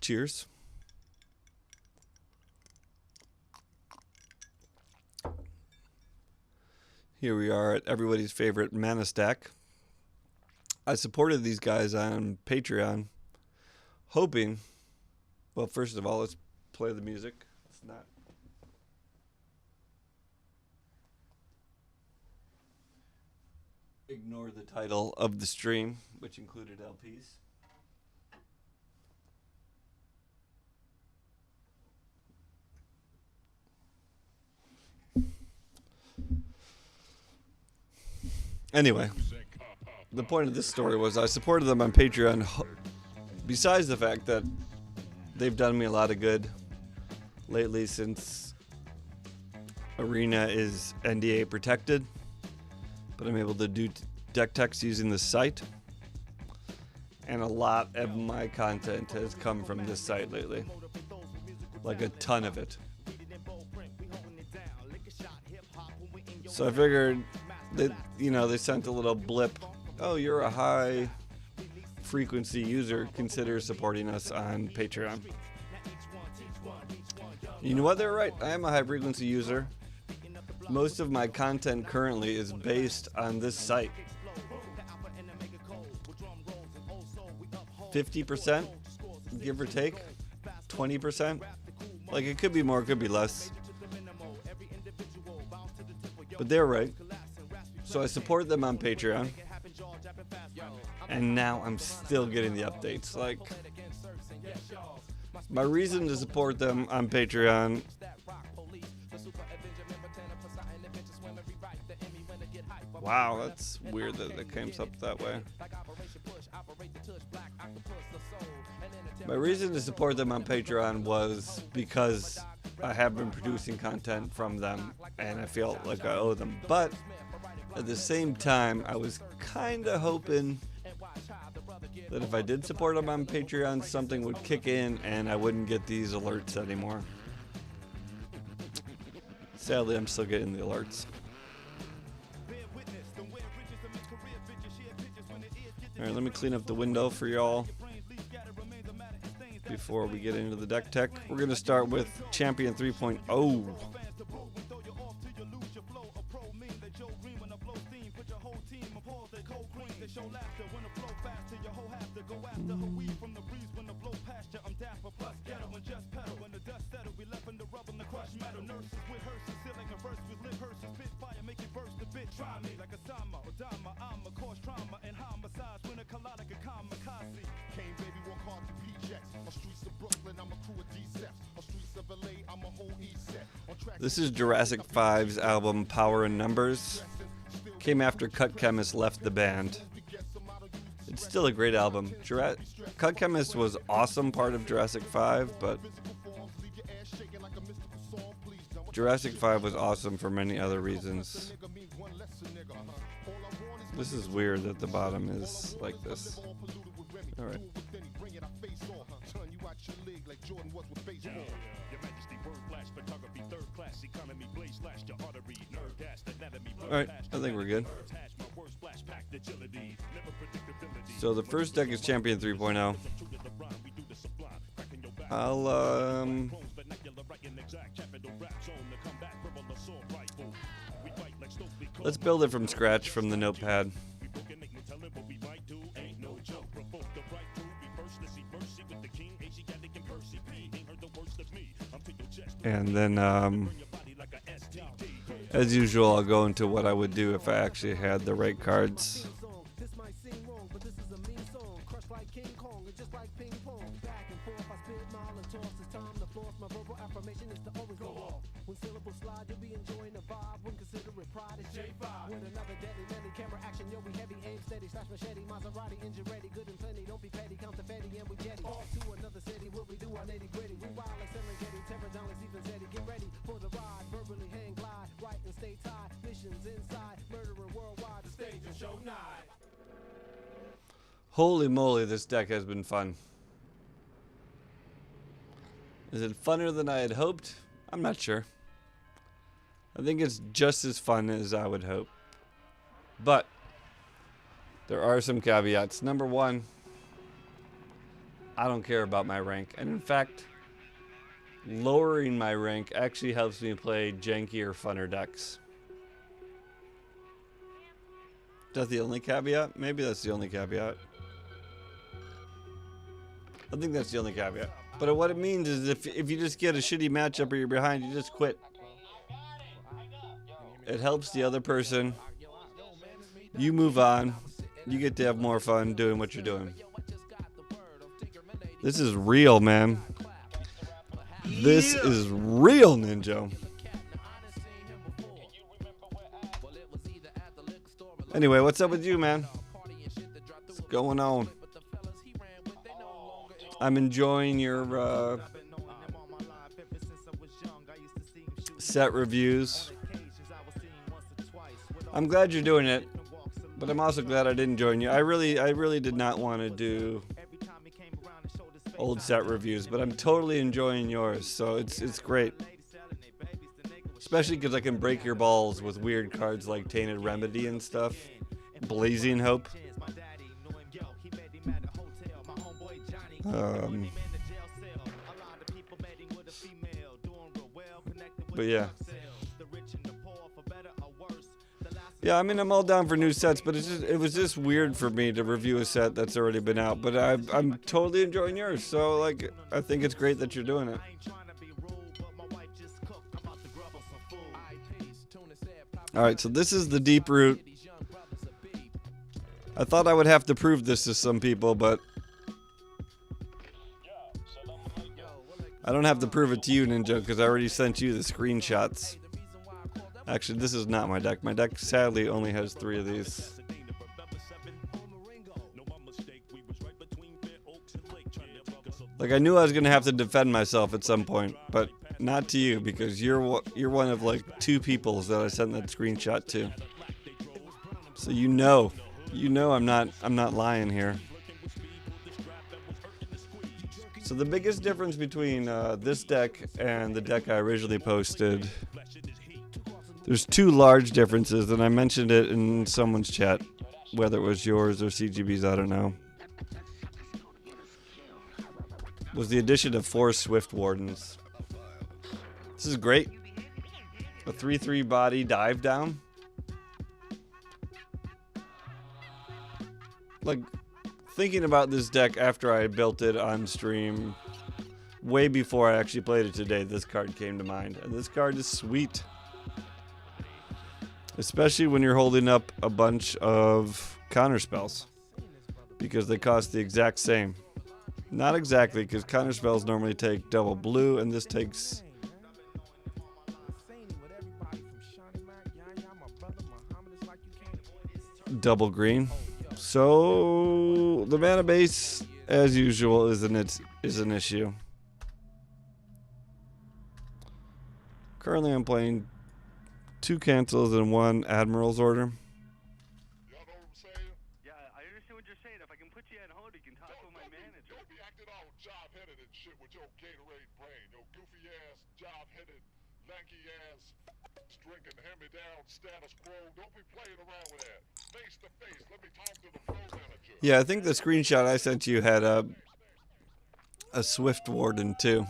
Cheers. Here we are at everybody's favorite mana stack. I supported these guys on Patreon, hoping, well, first of all, let's play the music. It's not. Ignore the title of the stream, which included LPs. Anyway, the point of this story was I supported them on Patreon, besides the fact that they've done me a lot of good lately since Arena is NDA protected, but I'm able to do deck techs using the site, and a lot of my content has come from this site lately, like a ton of it. So I figured that, they sent a little blip. Oh, you're a high frequency user. Consider supporting us on Patreon. You know what? They're right. I am a high frequency user. Most of my content currently is based on this site. 50%, give or take. 20%. Like, it could be more, it could be less. But they're right. So I support them on Patreon, and now I'm still getting the updates. Like, my reason to support them on Patreon, wow, that's weird that it came up that way. My reason to support them on Patreon was because I have been producing content from them, and I feel like I owe them. But at the same time, I was kind of hoping that if I did support them on Patreon, something would kick in and I wouldn't get these alerts anymore. Sadly, I'm still getting the alerts. Alright, let me clean up the window for y'all before we get into the deck tech. We're going to start with Champion 3.0. This is Jurassic 5's album Power in Numbers. Came after Cut Chemist left the band. It's still a great album. Cut Chemist was awesome part of Jurassic 5, but Jurassic 5 was awesome for many other reasons. This is weird that the bottom is like this. Alright. Alright, I think we're good. So the first deck is Champion 3.0. Let's build it from scratch from the notepad. And then, as usual, I'll go into what I would do if I actually had the right cards. Holy moly, this deck has been fun. Is it funner than I had hoped? I'm not sure. I think it's just as fun as I would hope. But there are some caveats. Number one, I don't care about my rank. And in fact, lowering my rank actually helps me play jankier, funner decks. Is that the only caveat? Maybe that's the only caveat. I think that's the only caveat. But what it means is if you just get a shitty matchup or you're behind, you just quit. It helps the other person. You move on. You get to have more fun doing what you're doing. This is real, man. This is real, Ninja. Anyway, what's up with you, man? What's going on? I'm enjoying your set reviews. I'm glad you're doing it, but I'm also glad I didn't join you. I really did not want to do old set reviews, but I'm totally enjoying yours, so it's great. Especially because I can break your balls with weird cards like Tainted Remedy and stuff. Blazing Hope. But yeah. Yeah, I mean, I'm all down for new sets, but it was just weird for me to review a set that's already been out. But I'm totally enjoying yours, so like I think it's great that you're doing it. All right, so this is the Deeproot. I thought I would have to prove this to some people, but I don't have to prove it to you, Ninja, because I already sent you the screenshots. Actually, this is not my deck. My deck sadly only has 3 of these. Like, I knew I was going to have to defend myself at some point, but not to you, because you're one of like 2 people that I sent that screenshot to. So you know I'm not lying here. So the biggest difference between this deck and the deck I originally posted, there's 2 large differences, and I mentioned it in someone's chat, whether it was yours or CGB's, I don't know. Was the addition of 4 Swift Wardens. This is great. A 3/3 body dive down. Like, thinking about this deck after I built it on stream, way before I actually played it today, this card came to mind. And this card is sweet. Especially when you're holding up a bunch of counter spells, because they cost the exact same. Not exactly, because counter spells normally take double blue, and this takes double green. So the mana base, as usual, is an issue. Currently, I'm playing 2 cancels and 1 Admiral's Order. Y'all know what I'm saying? Yeah, I understand what you're saying. If I can put you on hold, you can talk with my manager. Don't be acting all job-headed and shit with your Gatorade brain. Your goofy ass, job-headed, lanky ass, drinking hand-me-down status quo. Don't be playing around with that. Face to face. Let me talk to the pro manager. Yeah, I think the screenshot I sent you had a Swift Warden too.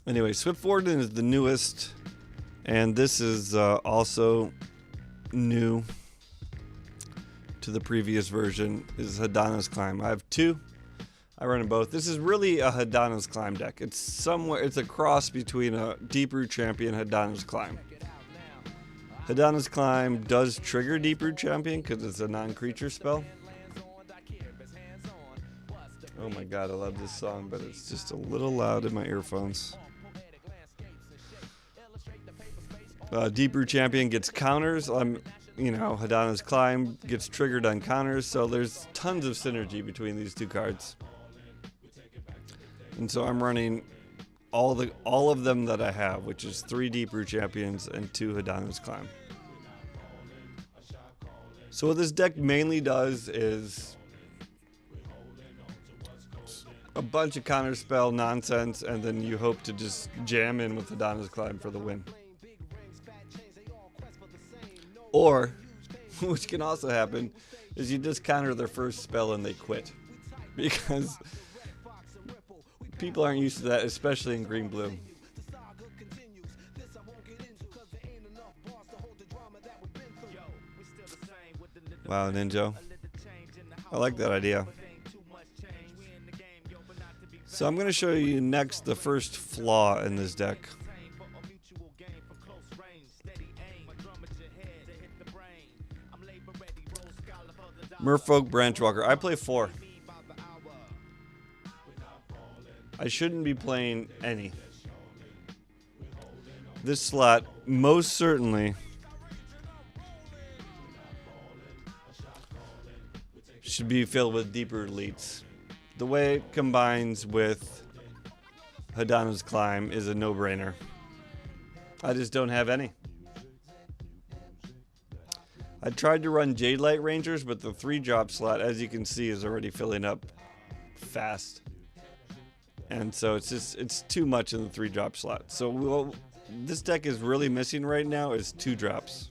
Anyway, Swift Warden is the newest, and this is also new to the previous version, is Hadana's Climb. I have 2. I run them both. This is really a Hadana's Climb deck. It's a cross between a Deeproot Champion and Hadana's Climb. Hadana's Climb does trigger Deeproot Champion because it's a non-creature spell. Oh my god, I love this song, but it's just a little loud in my earphones. Deeproot Champion gets counters. Hadana's Climb gets triggered on counters, so there's tons of synergy between these 2 cards. And so I'm running all of them that I have, which is 3 Deeproot Champions and 2 Hadana's Climb. So what this deck mainly does is a bunch of counterspell nonsense, and then you hope to just jam in with Hadana's Climb for the win. Or, which can also happen, is you just counter their first spell and they quit. because people aren't used to that, especially in green-blue. Wow, Ninja. I like that idea. So I'm going to show you next the first flaw in this deck. Merfolk Branchwalker. I play 4. I shouldn't be playing any. This slot most certainly should be filled with Deeproot elites. The way it combines with Hadana's Climb is a no-brainer. I just don't have any. I tried to run Jade Light Rangers, but the 3-drop slot, as you can see, is already filling up fast. And so it's too much in the 3-drop slot. So this deck is really missing right now is 2 drops.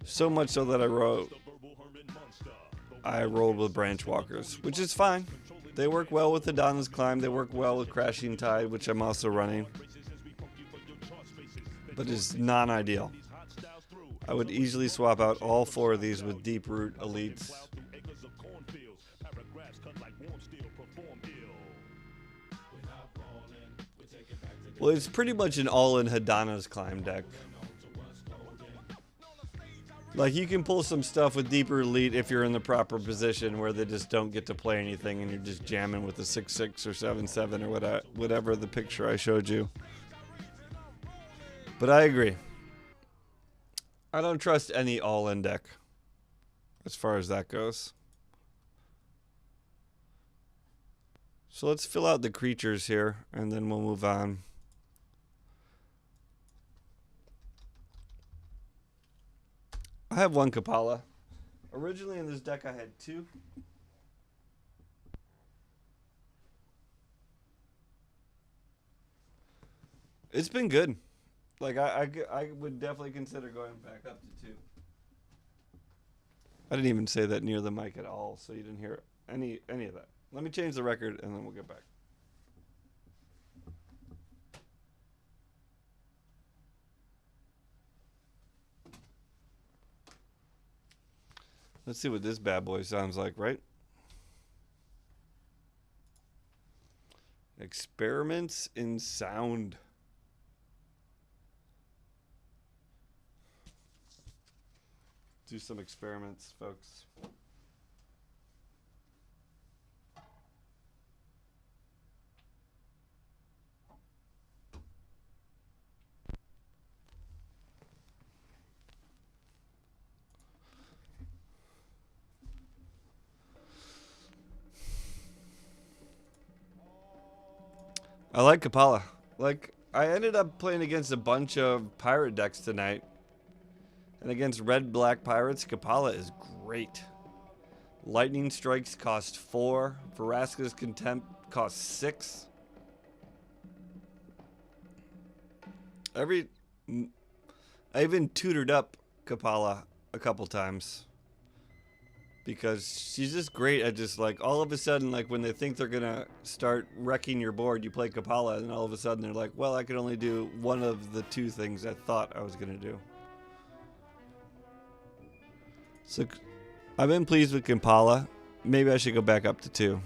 So much so that I rolled with Branchwalkers, which is fine. They work well with Hadana's Climb. They work well with Crashing Tide, which I'm also running. But it's non-ideal. I would easily swap out all 4 of these with Deeproot elites. Well, it's pretty much an all-in Hadana's Climb deck. Like, you can pull some stuff with Deeproot Elite if you're in the proper position where they just don't get to play anything and you're just jamming with a 6/6 or 7/7 or whatever the picture I showed you. But I agree. I don't trust any all-in deck as far as that goes. So let's fill out the creatures here and then we'll move on. I have 1 Kapala. Originally in this deck I had 2. It's been good. Like, I would definitely consider going back up to 2. I didn't even say that near the mic at all, so you didn't hear any of that. Let me change the record and then we'll get back. Let's see what this bad boy sounds like, right? Experiments in sound. Do some experiments, folks. I like Kapala. Like, I ended up playing against a bunch of pirate decks tonight. And against red-black pirates, Kapala is great. Lightning Strikes cost 4. Vraska's Contempt cost 6. I even tutored up Kapala a couple times. Because she's just great at just, like, all of a sudden, like, when they think they're gonna start wrecking your board, you play Kapala, and all of a sudden they're like, well, I could only do one of the 2 things I thought I was gonna do. So, I've been pleased with Kapala. Maybe I should go back up to 2.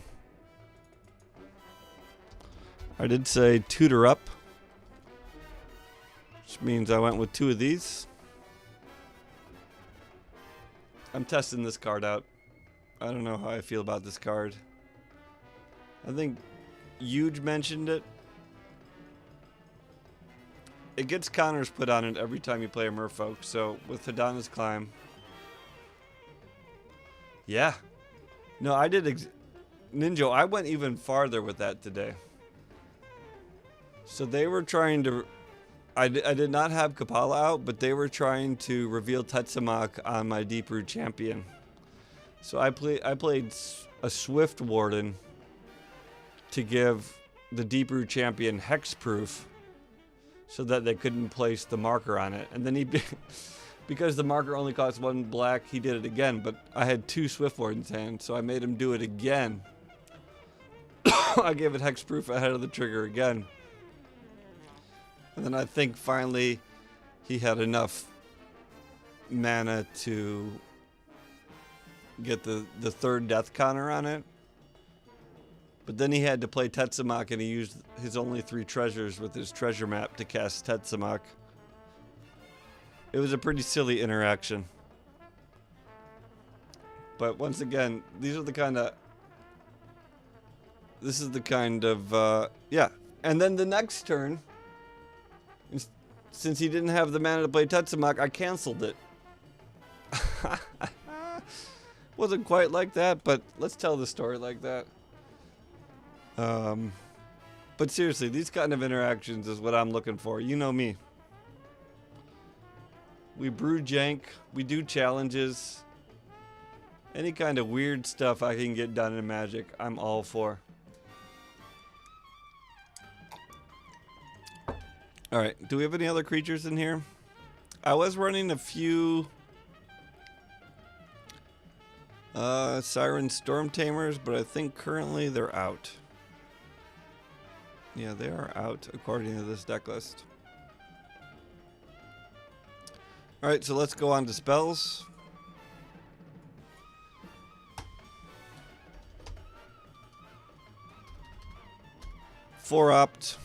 I did say tutor up, which means I went with 2 of these. I'm testing this card out. I don't know how I feel about this card. I think Huge mentioned it. It gets counters put on it every time you play a Merfolk. So with Hadana's Climb. Yeah. No, I did. Ninja, I went even farther with that today. So they were trying to... I did not have Kapala out, but they were trying to reveal Tetsumak on my Deeproot Champion. So I played a Swift Warden to give the Deeproot Champion hexproof so that they couldn't place the marker on it. And then because the marker only costs 1 black, he did it again. But I had 2 Swift Wardens in hand, so I made him do it again. I gave it hexproof ahead of the trigger again. And then I think finally he had enough mana to get the third death counter on it. But then he had to play Tetsamok, and he used his only 3 treasures with his treasure map to cast Tetsamok. It was a pretty silly interaction. But once again, these are the kind of... This is the kind of, yeah. And then the next turn, since he didn't have the mana to play Tetsamok, I canceled it. Wasn't quite like that, but let's tell the story like that. But seriously, these kind of interactions is what I'm looking for. You know me. We brew jank. We do challenges. Any kind of weird stuff I can get done in Magic, I'm all for. Alright, do we have any other creatures in here? I was running a few Siren Storm Tamers, but I think currently they're out. Yeah, they are out according to this deck list. Alright, so let's go on to spells. Four opt.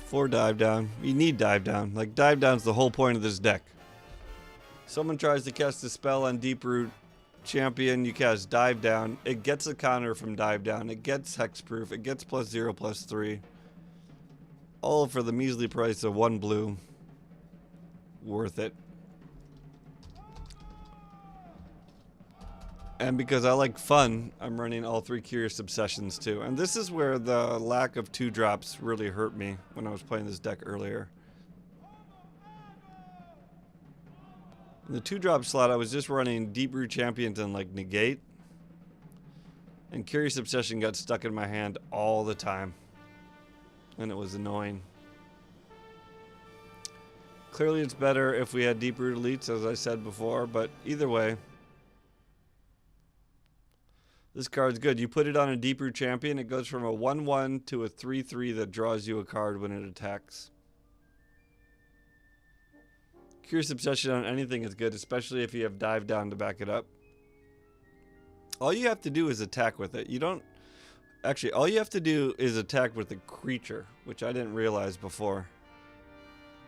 Four dive down. You need dive down. Like, dive down's the whole point of this deck. Someone tries to cast a spell on Deeproot Champion, you cast dive down. It gets a counter from dive down. It gets hexproof. It gets +0/+3. All for the measly price of 1 blue. Worth it. And because I like fun, I'm running all 3 Curious Obsessions too. And this is where the lack of 2 drops really hurt me when I was playing this deck earlier. In the 2-drop slot, I was just running Deeproot Champions and like negate. And Curious Obsession got stuck in my hand all the time. And it was annoying. Clearly it's better if we had Deeproot Elites, as I said before, but either way. This card's good. You put it on a Deeproot Champion, it goes from a 1/1 to a 3/3 that draws you a card when it attacks. Curious Obsession on anything is good, especially if you have dive down to back it up. All you have to do is attack with it. You don't... Actually, all you have to do is attack with the creature, which I didn't realize before.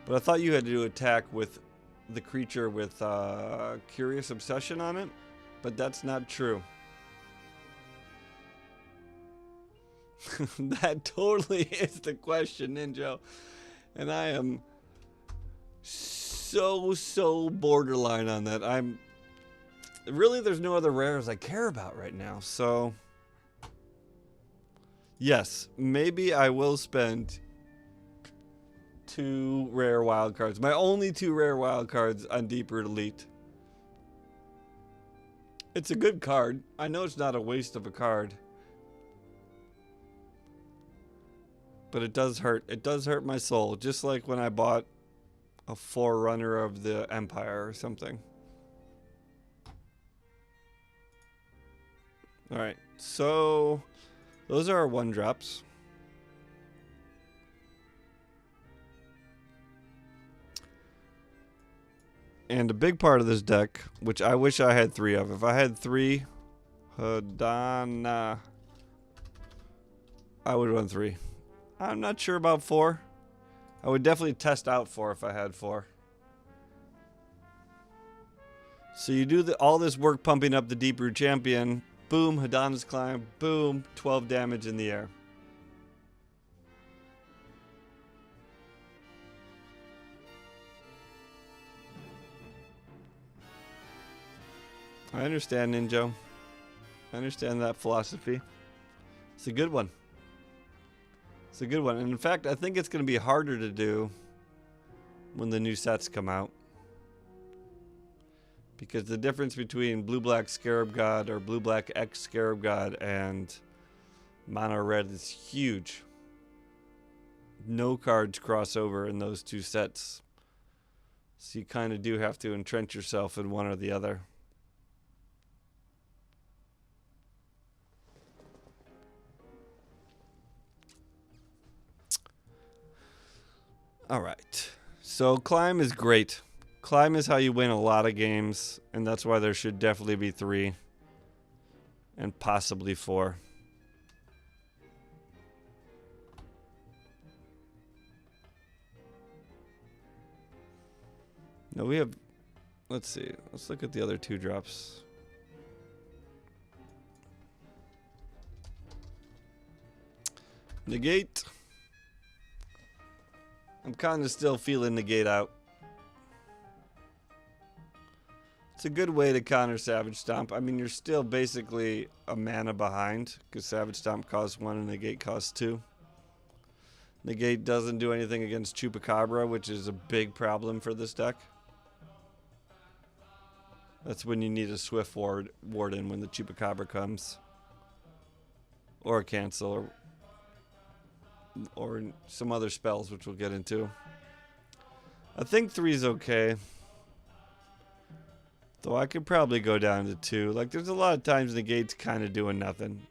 But I thought you had to do attack with the creature with Curious Obsession on it, but that's not true. That totally is the question, Ninja. And I am so borderline on that. I'm really, there's no other rares I care about right now. So yes, maybe I will spend 2 rare wildcards. My only 2 rare wildcards on Deeproot Elite. It's a good card. I know it's not a waste of a card. But it does hurt. It does hurt my soul. Just like when I bought a Forerunner of the Empire or something. Alright, so those are our 1-drops. And a big part of this deck, which I wish I had 3 of. If I had 3 Hadana, I would run 3. I'm not sure about 4. I would definitely test out 4 if I had 4. So you do all this work pumping up the Deeproot Champion. Boom, Hadana's Climb. Boom, 12 damage in the air. I understand, Ninja. I understand that philosophy. It's a good one. It's a good one. And in fact, I think it's going to be harder to do when the new sets come out. Because the difference between Blue-Black Scarab God or Blue-Black X Scarab God and Mono Red is huge. No cards cross over in those 2 sets. So you kind of do have to entrench yourself in one or the other. Alright. So climb is great. Climb is how you win a lot of games, and that's why there should definitely be 3. And possibly 4. No, we have... Let's see. Let's look at the other 2 drops. Negate. I'm kind of still feeling negate out. It's a good way to counter Savage Stomp. I mean, you're still basically a mana behind, because Savage Stomp costs 1 and Negate costs 2. Negate doesn't do anything against Chupacabra, which is a big problem for this deck. That's when you need a Swift Warden when the Chupacabra comes. Or a Cancel, or some other spells, which we'll get into. I think 3 is okay. Though I could probably go down to 2. Like, there's a lot of times Negate's kind of doing nothing.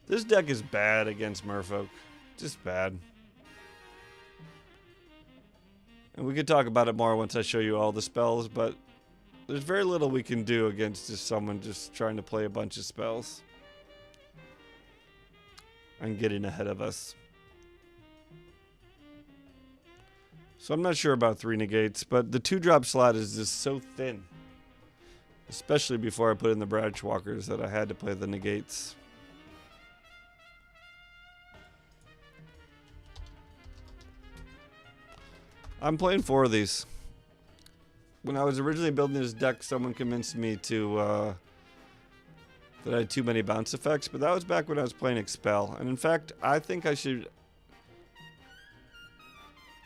This deck is bad against Merfolk. Just bad. And we could talk about it more once I show you all the spells, but there's very little we can do against just someone just trying to play a bunch of spells and getting ahead of us. So I'm not sure about 3 negates, but the 2-drop slot is just so thin. Especially before I put in the Branch Walkers that I had to play the negates. I'm playing 4 of these. When I was originally building this deck, someone convinced me to that I had too many bounce effects, but that was back when I was playing Expel. And in fact, I think I should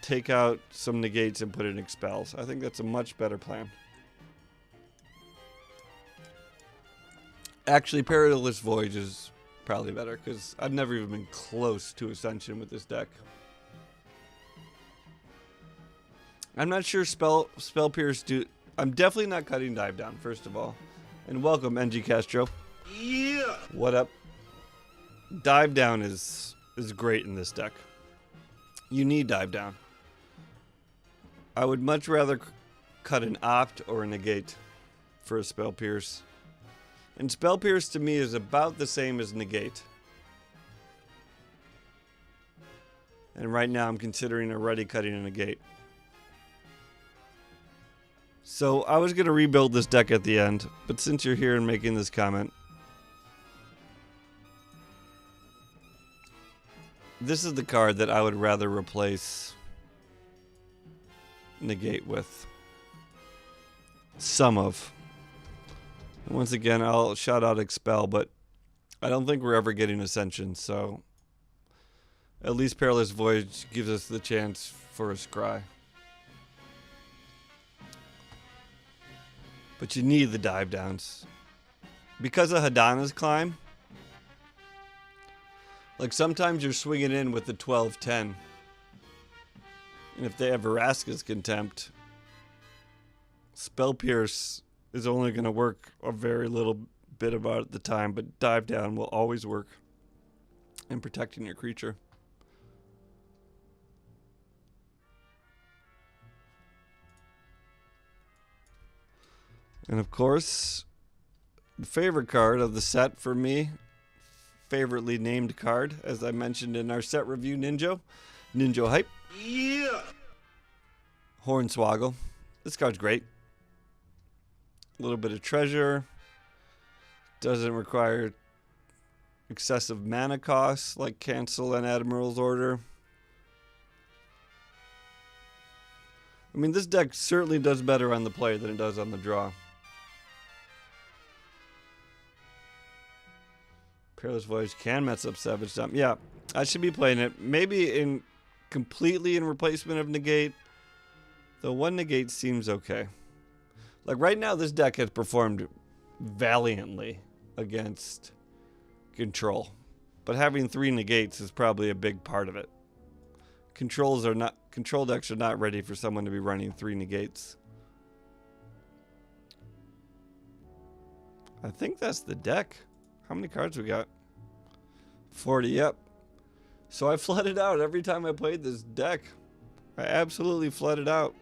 take out some negates and put in Expels. I think that's a much better plan. Actually, Perilous Voyage is probably better, because I've never even been close to Ascension with this deck. I'm not sure Spell Pierce do... I'm definitely not cutting Dive Down, first of all. And welcome, NG Castro. Yeah! What up? Dive Down is great in this deck. You need Dive Down. I would much rather cut an Opt or a Negate for a Spell Pierce. And Spell Pierce to me is about the same as Negate. And right now I'm considering already cutting a Negate. So I was going to rebuild this deck at the end, but since you're here and making this comment, this is the card that I would rather replace Negate with. Some of. Once again, I'll shout out Expel, but I don't think we're ever getting Ascension, so at least Perilous Voyage gives us the chance for a Scry. But you need the dive downs. Because of Hadana's Climb, like sometimes you're swinging in with the 12-10. And if they have Vraska's Contempt, Spell Pierce is only going to work a very little bit about at the time, but Dive Down will always work in protecting your creature. And of course, the favorite card of the set for me, favorably named card, as I mentioned in our set review, Ninja Hype. Yeah! Hornswoggle. This card's great. A little bit of treasure. Doesn't require excessive mana costs like Cancel and Admiral's Order. I mean, this deck certainly does better on the play than it does on the draw. Perilous Voyage can mess up Savage Stomp. Yeah, I should be playing it. Maybe completely in replacement of Negate. The one Negate seems okay. Like right now, this deck has performed valiantly against Control. But having 3 Negates is probably a big part of it. Control decks are not ready for someone to be running 3 Negates. I think that's the deck. How many cards we got? 40, yep. So I flooded out every time I played this deck. I absolutely flooded out.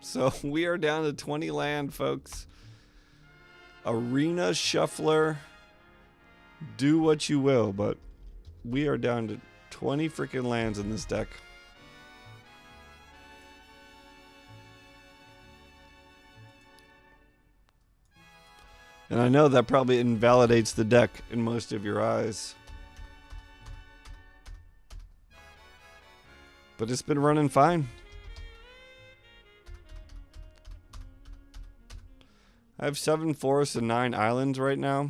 So we are down to 20 land, folks. Arena Shuffler. Do what you will, but we are down to 20 freaking lands in this deck. And I know that probably invalidates the deck in most of your eyes. But it's been running fine. I have 7 forests and 9 islands right now.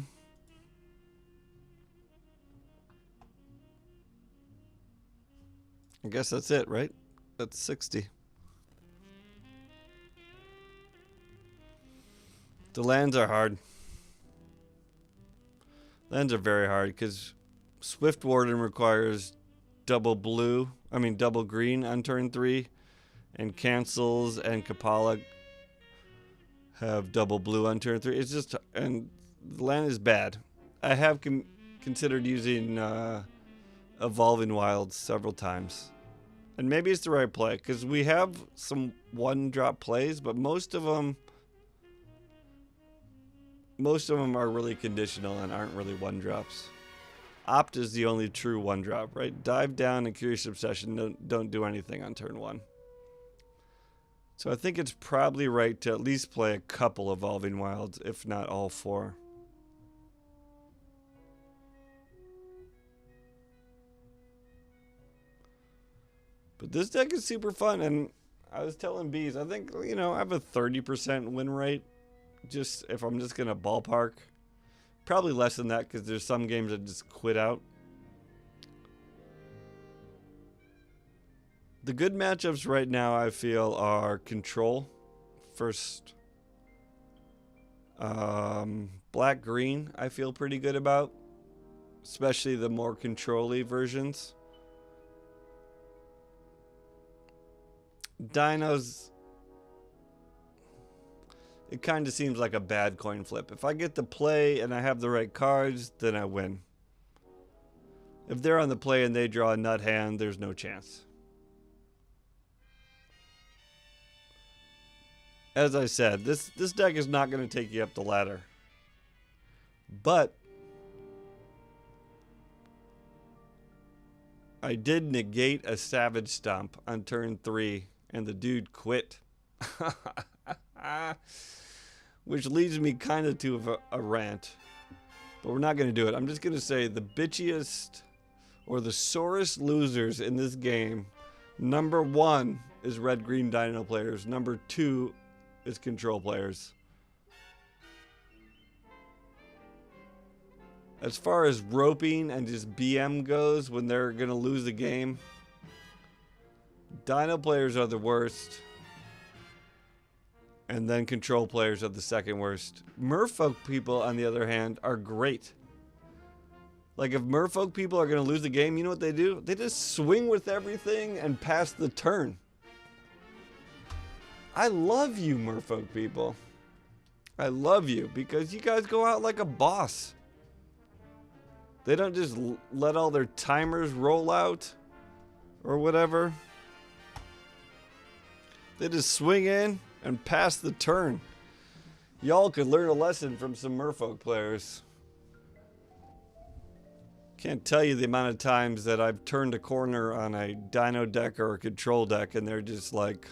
I guess that's it, right? That's 60. The lands are hard. Lands are very hard because Swift Warden requires double green on turn 3, and cancels and Kapala have double blue on turn 3. It's just, and the land is bad. I have considered using Evolving Wilds several times, and maybe it's the right play because we have some 1-drop plays, but most of them are really conditional and aren't really 1-drops. Opt is the only true 1-drop, right? Dive Down and Curious Obsession don't do anything on turn 1. So I think it's probably right to at least play a couple Evolving Wilds, if not all 4. But this deck is super fun, and I was telling Bees, I think, I have a 30% win rate. Just if I'm just gonna ballpark, probably less than that because there's some games that just quit out. The good matchups right now I feel are Control first. Black green I feel pretty good about, especially the more control-y versions. Dinos, it kind of seems like a bad coin flip. If I get the play and I have the right cards, then I win. If they're on the play and they draw a nut hand, there's no chance. As I said, this deck is not going to take you up the ladder. But I did negate a Savage Stomp on turn 3, and the dude quit. Which leads me kind of to a rant, but we're not going to do it. I'm just going to say the bitchiest or the sorest losers in this game, number 1 is red-green Dino players. Number 2 is control players. As far as roping and just BM goes when they're going to lose the game, Dino players are the worst. And then control players are the second worst. Merfolk people, on the other hand, are great. Like, if Merfolk people are going to lose the game, you know what they do? They just swing with everything and pass the turn. I love you, Merfolk people. I love you because you guys go out like a boss. They don't just let all their timers roll out or whatever. They just swing in and pass the turn. Y'all could learn a lesson from some Merfolk players. Can't tell you the amount of times that I've turned a corner on a Dino deck or a control deck and they're just like,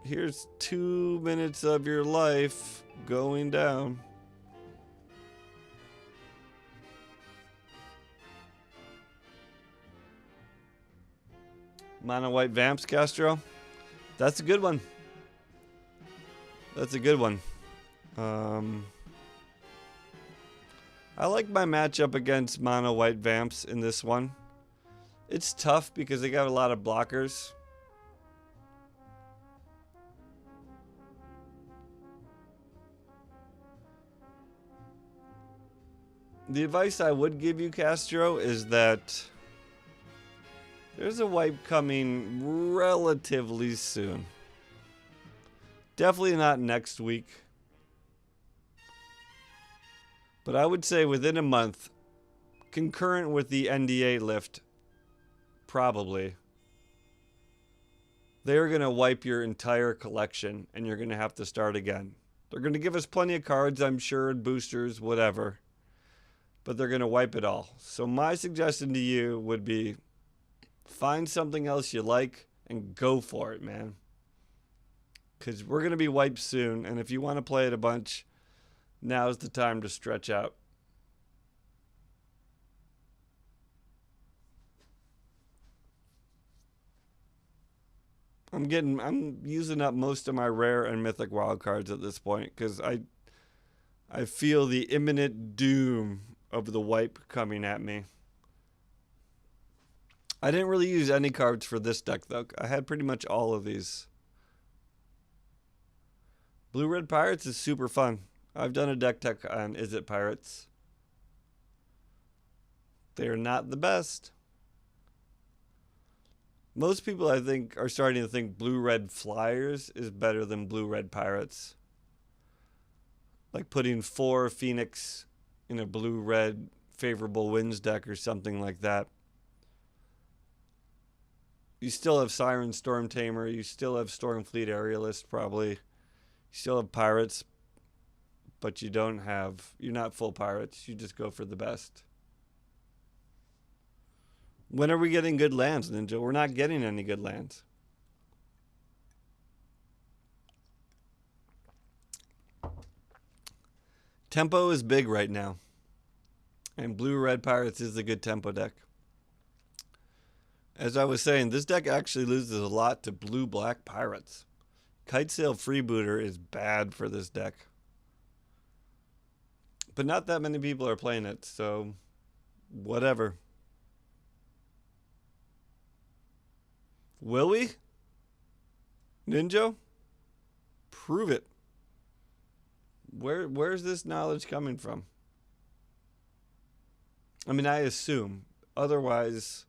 here's 2 minutes of your life going down. Mono white Vamps, Castro. That's a good one. That's a good one. I like my matchup against mono white Vamps in this one. It's tough because they got a lot of blockers. The advice I would give you, Castro, is that there's a wipe coming relatively soon. Definitely not next week. But I would say within a month, concurrent with the NDA lift, probably. they're going to wipe your entire collection and you're going to have to start again. They're going to give us plenty of cards, I'm sure, and boosters, whatever. But they're going to wipe it all. So my suggestion to you would be find something else you like and go for it, man. Because we're going to be wiped soon. And if you want to play it a bunch, now's the time to stretch out. I'm using up most of my rare and mythic wild cards at this point because I feel the imminent doom of the wipe coming at me. I didn't really use any cards for this deck though. I had pretty much all of these. Blue-Red Pirates is super fun. I've done a deck tech on Is It Pirates. They're not the best. Most people, I think, are starting to think Blue-Red Flyers is better than Blue-Red Pirates. Like putting 4 Phoenix in a Blue-Red Favorable Winds deck or something like that. You still have Siren Storm Tamer. You still have Stormfleet Aerialist, probably. You still have Pirates. But you're not full Pirates. You just go for the best. When are we getting good lands, Ninja? We're not getting any good lands. Tempo is big right now. And Blue-Red Pirates is a good tempo deck. As I was saying, this deck actually loses a lot to Blue-Black Pirates. Kitesail Freebooter is bad for this deck. But not that many people are playing it, so whatever. Will we? Ninja? Prove it. Where's this knowledge coming from? I mean, I assume. Otherwise,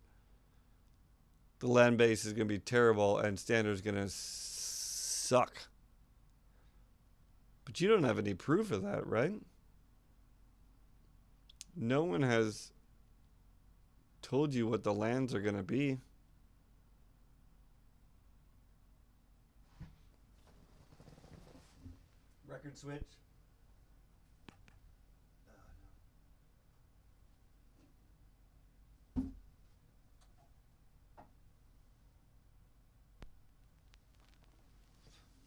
the land base is going to be terrible and standard is going to suck. But you don't have any proof of that, right? No one has told you what the lands are going to be. Record switch.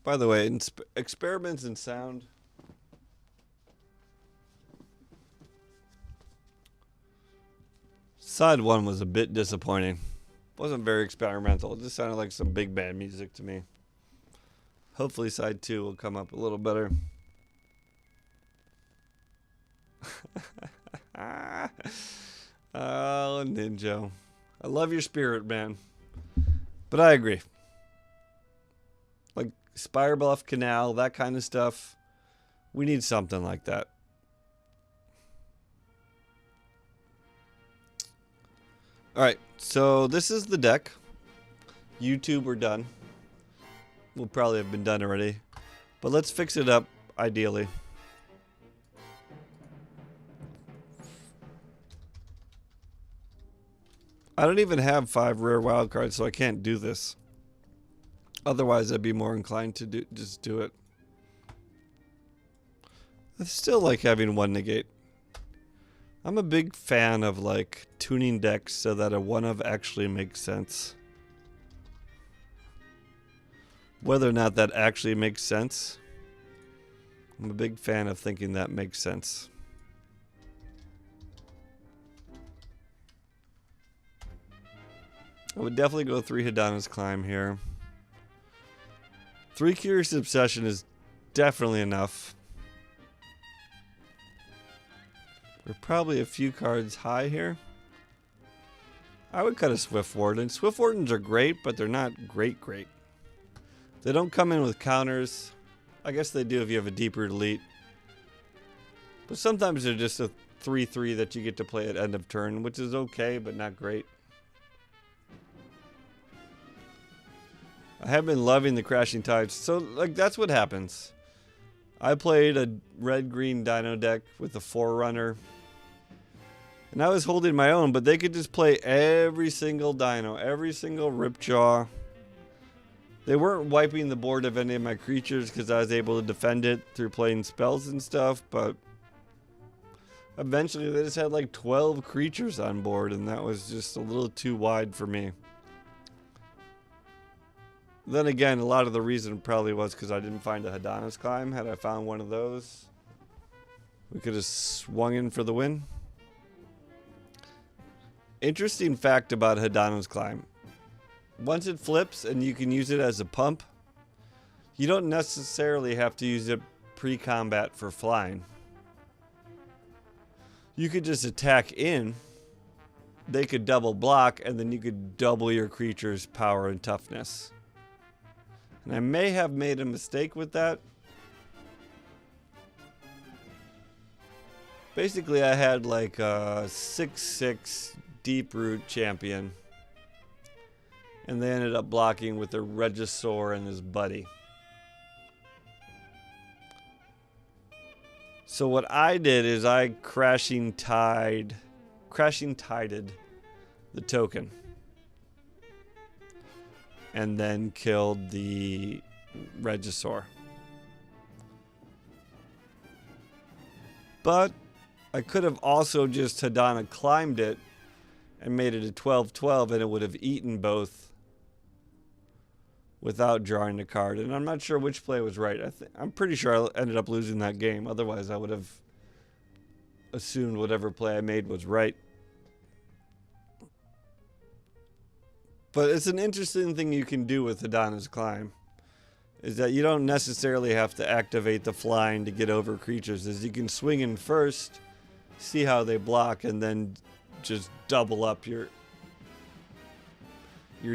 By the way, experiments in sound. Side 1 was a bit disappointing. Wasn't very experimental. It just sounded like some big band music to me. Hopefully side 2 will come up a little better. Oh, Ninja. I love your spirit, man. But I agree. Like Spirebluff Canal, that kind of stuff. We need something like that. Alright, so this is the deck. YouTube, we're done. We'll probably have been done already. But let's fix it up, ideally. I don't even have 5 rare wild cards, so I can't do this. Otherwise, I'd be more inclined to just do it. I still like having 1 negate. I'm a big fan of like tuning decks so that a 1-of actually makes sense. Whether or not that actually makes sense, I'm a big fan of thinking that makes sense. I would definitely go 3 Hidana's Climb here. 3 Curious Obsession is definitely enough. We're probably a few cards high here. I would cut a Swift Warden. Swift Wardens are great, but they're not great. They don't come in with counters. I guess they do if you have a Deeproot Elite. But sometimes they're just a 3/3 that you get to play at end of turn, which is okay, but not great. I have been loving the Crashing Tides. So, like, that's what happens. I played a red-green Dino deck with a Forerunner. And I was holding my own, but they could just play every single Dino, every single Ripjaw. They weren't wiping the board of any of my creatures because I was able to defend it through playing spells and stuff, but eventually they just had like 12 creatures on board, and that was just a little too wide for me. Then again, a lot of the reason probably was because I didn't find a Hadana's Climb. Had I found one of those, we could have swung in for the win. Interesting fact about Hadana's Climb. Once it flips and you can use it as a pump, you don't necessarily have to use it pre-combat for flying. You could just attack in, they could double block, and then you could double your creature's power and toughness. And I may have made a mistake with that. Basically, I had like a 6/6 Deeproot Champion. And they ended up blocking with a Regisaur and his buddy. So what I did is I crashing tided the token. And then killed the Regisaur. But I could have also just Hadana climbed it and made it a 12/12, and it would have eaten both without drawing a card. And I'm not sure which play was right. I'm pretty sure I ended up losing that game. Otherwise, I would have assumed whatever play I made was right. But it's an interesting thing you can do with Hadana's Climb, is that you don't necessarily have to activate the flying to get over creatures. Is you can swing in first, see how they block, and then just double up your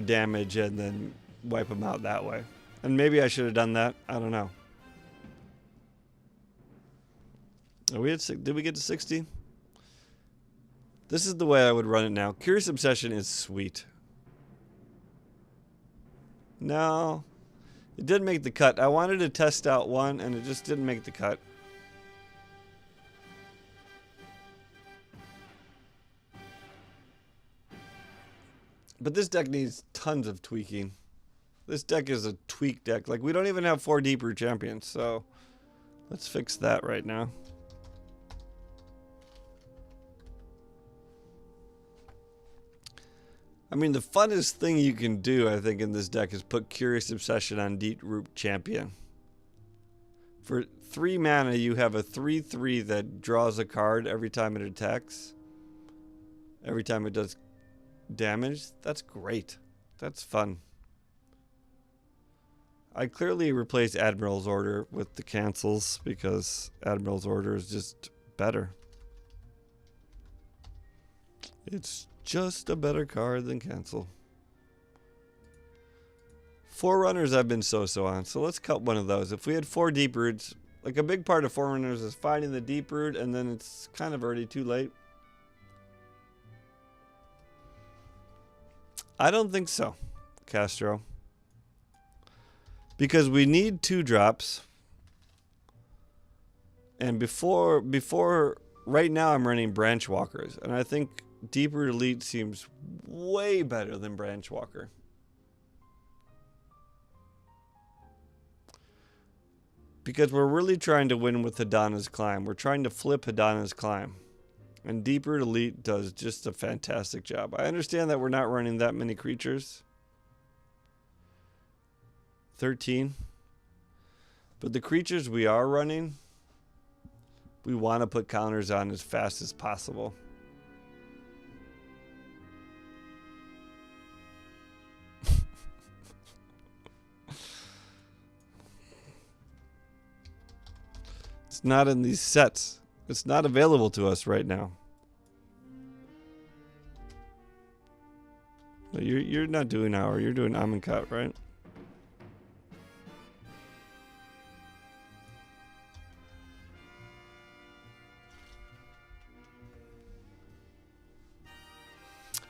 damage and then wipe them out that way. And maybe I should have done that. I don't know. Are we at, did we get to 60? This is the way I would run it now. Curious Obsession is sweet. No, it didn't make the cut. I wanted to test out one, and it just didn't make the cut. But this deck needs tons of tweaking. This deck is a tweak deck. Like, we don't even have 4 Deeproot Champions, so let's fix that right now. I mean, the funnest thing you can do, I think, in this deck is put Curious Obsession on Deeproot Champion. For 3 mana, you have a 3/3 that draws a card every time it attacks. Every time it does damage. That's great. That's fun. I clearly replaced Admiral's Order with the cancels because Admiral's Order is just better. It's just a better card than cancel. Forerunners I've been so-so on, so let's cut one of those. If we had 4 Deeproots, like a big part of Forerunners is finding the Deeproot, and then it's kind of already too late. I don't think so, Castro. Because we need 2 drops. And before right now I'm running Branch Walkers, and I think Deeproot Elite seems way better than Branch Walker. Because we're really trying to win with Hadana's Climb. We're trying to flip Hadana's Climb. And Deeproot Elite does just a fantastic job. I understand that we're not running that many creatures. 13. But the creatures we are running, we want to put counters on as fast as possible. It's not in these sets. It's not available to us right now. You're not doing Hour. You're doing Amonkhet, right?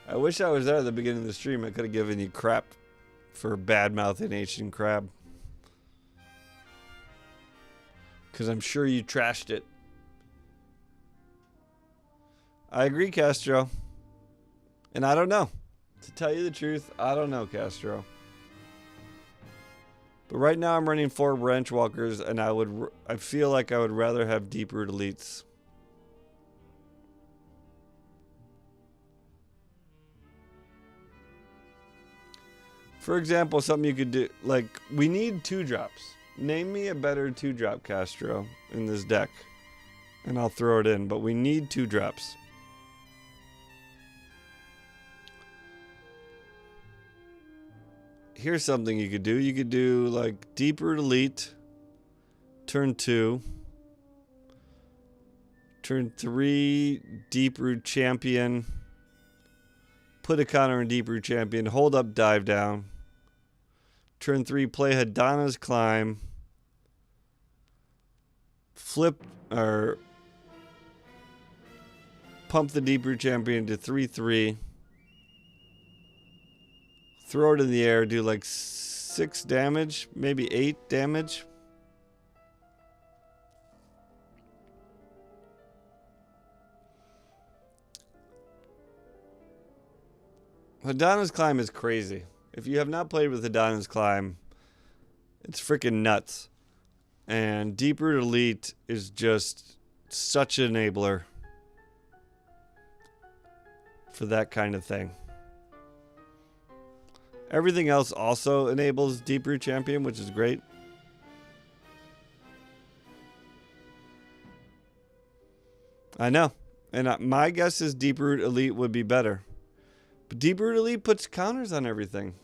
I wish I was there at the beginning of the stream. I could have given you crap for bad-mouthing Ancient Crab. Because I'm sure you trashed it. I agree, Castro. And I don't know. To tell you the truth, I don't know, Castro. But right now I'm running 4 branch walkers, and I feel like I would rather have Deeproot elites. For example, something you could do, like, we need 2-drops. Name me a better 2-drop Castro in this deck, and I'll throw it in, but we need 2-drops. Here's something you could do. You could do, like, Deeproot Elite, turn 2, turn 3, Deeproot Champion, put a counter on Deeproot Champion, hold up, dive down. Turn 3, play Hadana's Climb. Flip or pump the Deeproot Champion to 3/3. Throw it in the air, do like 6 damage, maybe 8 damage. Hadana's Climb is crazy. If you have not played with Hadana's Climb, it's freaking nuts. And Deeproot Elite is just such an enabler for that kind of thing. Everything else also enables Deeproot Champion, which is great. I know. And my guess is Deeproot Elite would be better. But Deeproot Elite puts counters on everything.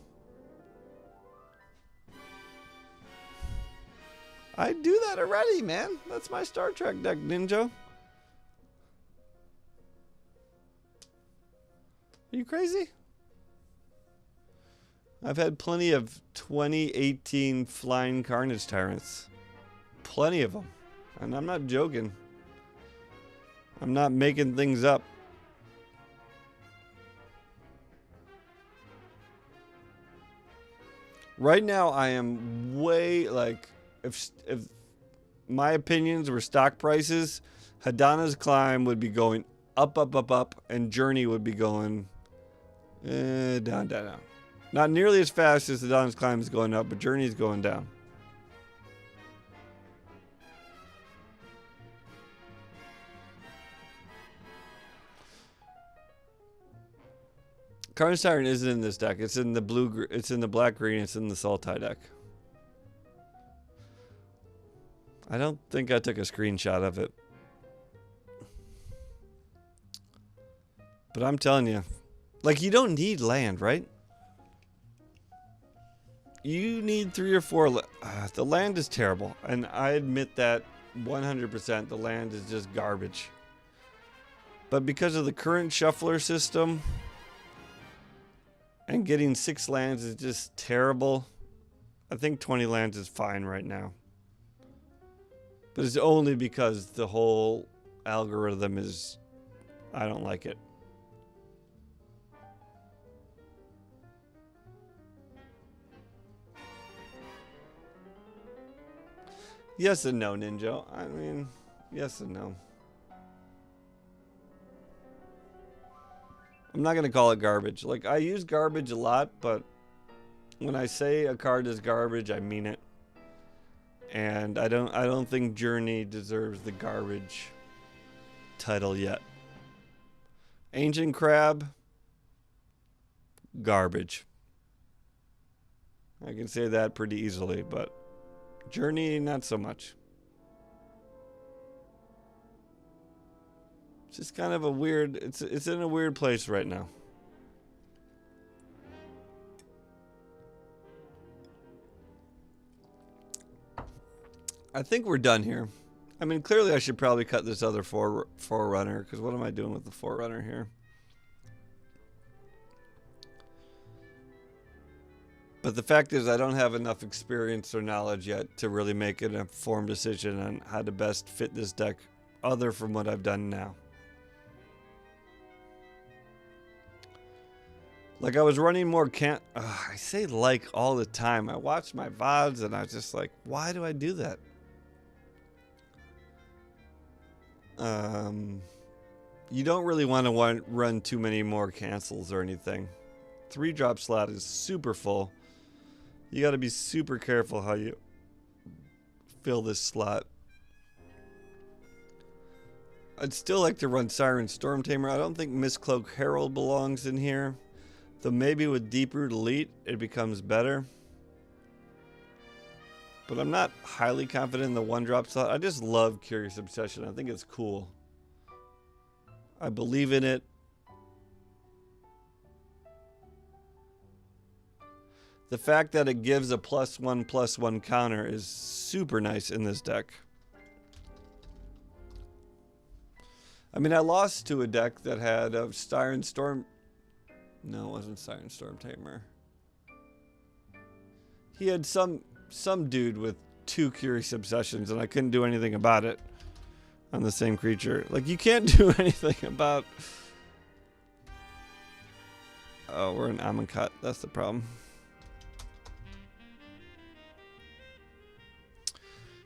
I do that already, man. That's my Star Trek deck, Ninja. Are you crazy? I've had plenty of 2018 Flying Carnage Tyrants. Plenty of them. And I'm not joking. I'm not making things up. Right now, I am way, like, if my opinions were stock prices, Hadana's Climb would be going up, up, up, up, and Journey would be going down, down, down. Not nearly as fast as Hadana's Climb is going up, but Journey is going down. Carnage Tyrant isn't in this deck. It's in the blue. It's in the black green. It's in the Sultai deck. I don't think I took a screenshot of it. But I'm telling you, like, you don't need land, right? You need 3 or 4. The land is terrible, and I admit that 100%. The land is just garbage. But because of the current shuffler system, and getting 6 lands is just terrible, I think 20 lands is fine right now. But it's only because the whole algorithm is, I don't like it. Yes and no, Ninja. I mean, yes and no. I'm not going to call it garbage. Like, I use garbage a lot, but when I say a card is garbage, I mean it. And I don't think Journey deserves the garbage title yet. Ancient Crab, garbage. I can say that pretty easily, but Journey, not so much. It's just kind of a weird, it's in a weird place right now. I think we're done here. I mean, clearly I should probably cut this other Forerunner, because what am I doing with the Forerunner here? But the fact is, I don't have enough experience or knowledge yet to really make an informed decision on how to best fit this deck, other from what I've done now. Like, I was running more I say like all the time. I watched my VODs and I was just like, why do I do that? You don't really want to run too many more cancels or anything. 3-drop slot is super full. You got to be super careful how you fill this slot. I'd still like to run Siren Storm Tamer. I don't think Mistcloak Herald belongs in here. Though maybe with Deeproot Elite, it becomes better. But I'm not highly confident in the 1-drop slot. I just love Curious Obsession. I think it's cool. I believe in it. The fact that it gives a +1/+1 counter is super nice in this deck. I mean, I lost to a deck that had a Siren Storm. No, it wasn't Siren Storm Tamer. He had some dude with 2 Curious Obsessions, and I couldn't do anything about it on the same creature. Like, you can't do anything about... Oh, we're in Amonkhet. That's the problem.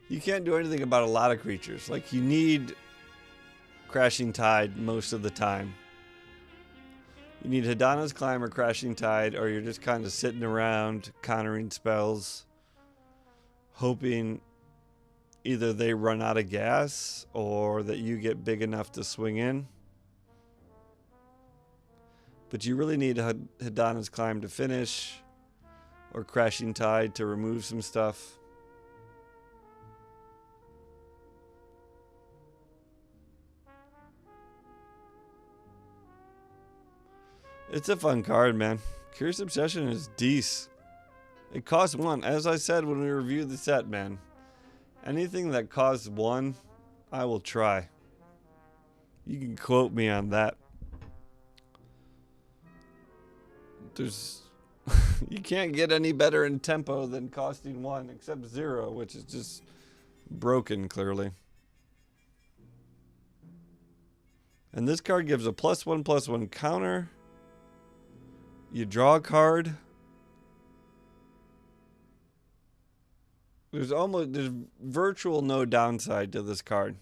You can't do anything about a lot of creatures. Like, you need Crashing Tide most of the time. You need Hidana's Climb or Crashing Tide, or you're just kind of sitting around countering spells, hoping either they run out of gas or that you get big enough to swing in. But you really need Hidana's Climb to finish, or Crashing Tide to remove some stuff. It's a fun card, man. Curious Obsession is decent. It costs 1. As I said when we reviewed the set, man. Anything that costs 1, I will try. You can quote me on that. There's... you can't get any better in tempo than costing 1, except 0, which is just broken, clearly. And this card gives a +1/+1 counter. You draw a card. There's virtual no downside to this card.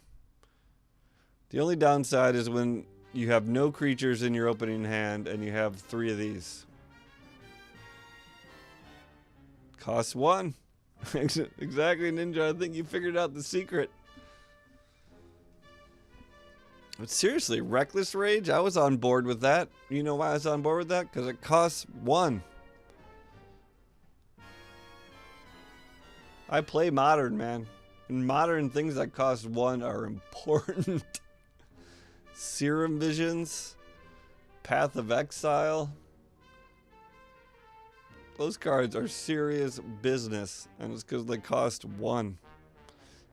The only downside is when you have no creatures in your opening hand and you have 3 of these. Costs 1. Exactly, Ninja. I think you figured out the secret. But seriously, Reckless Rage, I was on board with that. You know why I was on board with that? Because it costs 1. I play Modern, man. In Modern, things that cost 1 are important. Serum Visions, Path of Exile. Those cards are serious business, and it's because they cost 1.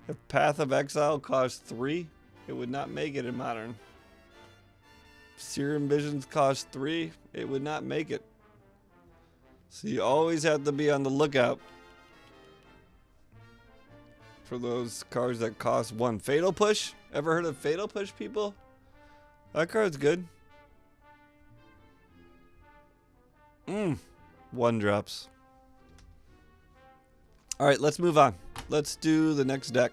If Path of Exile costs 3, it would not make it in Modern. Serum Visions cost 3, it would not make it. So you always have to be on the lookout for those cards that cost 1. Fatal Push? Ever heard of Fatal Push, people? That card's good. 1-drops. Alright, let's move on. Let's do the next deck.